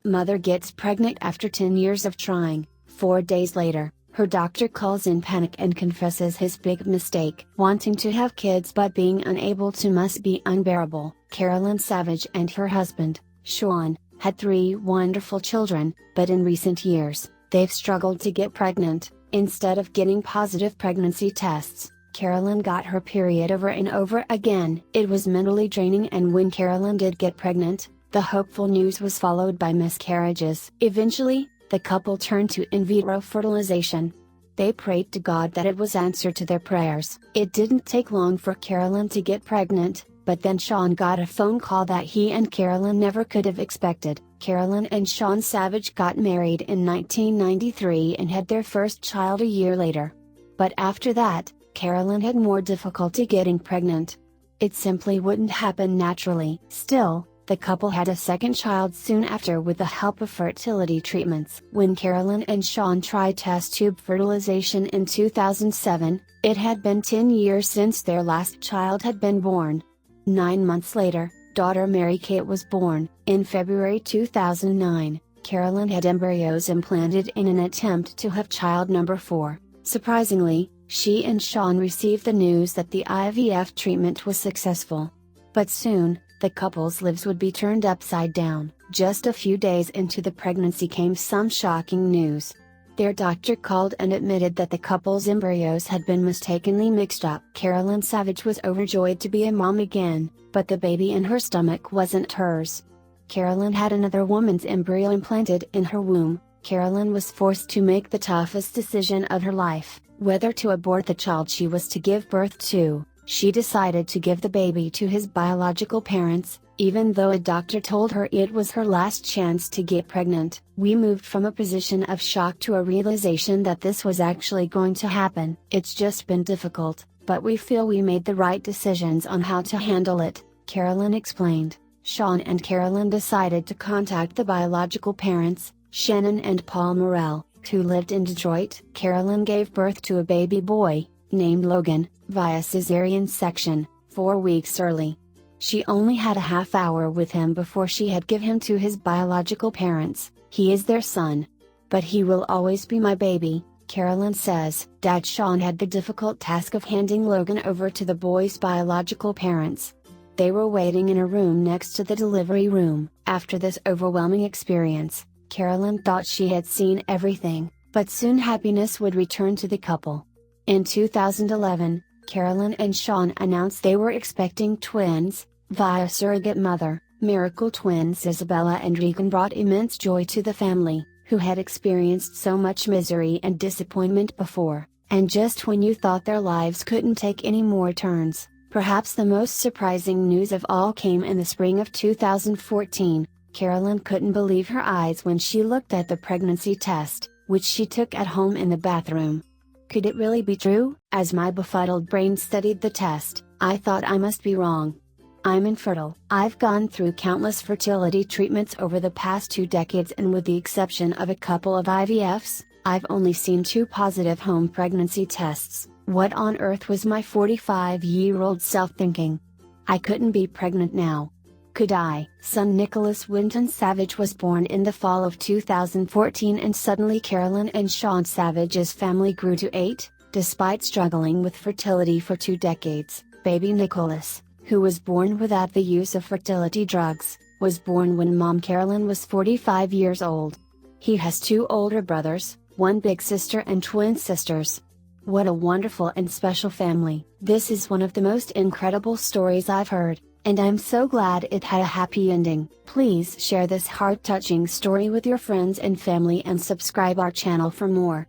Mother gets pregnant after 10 years of trying. 4 days later, her doctor calls in panic and confesses his big mistake. Wanting to have kids but being unable to must be unbearable. Carolyn Savage and her husband, Sean, had 3 wonderful children, but in recent years, they've struggled to get pregnant. Instead of getting positive pregnancy tests, Carolyn got her period over and over again. It was mentally draining, and when Carolyn did get pregnant, the hopeful news was followed by miscarriages. Eventually, the couple turned to in vitro fertilization. They prayed to God that it was answered to their prayers. It didn't take long for Carolyn to get pregnant, but then Sean got a phone call that he and Carolyn never could have expected. Carolyn and Sean Savage got married in 1993 and had their first child a year later. But after that, Carolyn had more difficulty getting pregnant. It simply wouldn't happen naturally. Still, the couple had a second child soon after with the help of fertility treatments. When Carolyn and Sean tried test tube fertilization in 2007, it had been 10 years since their last child had been born. 9 months later, daughter Mary Kate was born. In February 2009, Carolyn had embryos implanted in an attempt to have child number 4. Surprisingly, she and Sean received the news that the IVF treatment was successful. But soon, the couple's lives would be turned upside down. Just a few days into the pregnancy came some shocking news. Their doctor called and admitted that the couple's embryos had been mistakenly mixed up. Carolyn Savage was overjoyed to be a mom again, but the baby in her stomach wasn't hers. Carolyn had another woman's embryo implanted in her womb. Carolyn was forced to make the toughest decision of her life, whether to abort the child she was to give birth to. She decided to give the baby to his biological parents, even though a doctor told her it was her last chance to get pregnant. We moved from a position of shock to a realization that this was actually going to happen. It's just been difficult, but we feel we made the right decisions on how to handle it, Carolyn explained. Sean and Carolyn decided to contact the biological parents, Shannon and Paul Morrell, who lived in Detroit. Carolyn gave birth to a baby boy, named Logan, via cesarean section, 4 weeks early. She only had a half hour with him before she had given him to his biological parents. He is their son. But he will always be my baby, Carolyn says. Dad Sean had the difficult task of handing Logan over to the boy's biological parents. They were waiting in a room next to the delivery room. After this overwhelming experience, Carolyn thought she had seen everything, but soon happiness would return to the couple. In 2011, Carolyn and Sean announced they were expecting twins, via surrogate mother. Miracle twins Isabella and Regan brought immense joy to the family, who had experienced so much misery and disappointment before. And just when you thought their lives couldn't take any more turns, perhaps the most surprising news of all came in the spring of 2014. Carolyn couldn't believe her eyes when she looked at the pregnancy test, which she took at home in the bathroom. Could it really be true? As my befuddled brain studied the test, I thought I must be wrong. I'm infertile. I've gone through countless fertility treatments over the past 2 decades, and with the exception of a couple of IVFs, I've only seen 2 positive home pregnancy tests. What on earth was my 45-year-old self thinking? I couldn't be pregnant now. Could I? Son Nicholas Winton Savage was born in the fall of 2014, and suddenly Carolyn and Sean Savage's family grew to 8, despite struggling with fertility for 2 decades. Baby Nicholas, who was born without the use of fertility drugs, was born when mom Carolyn was 45 years old. He has 2 older brothers, 1 big sister and twin sisters. What a wonderful and special family. This is one of the most incredible stories I've heard, and I'm so glad it had a happy ending. Please share this heart-touching story with your friends and family and subscribe our channel for more.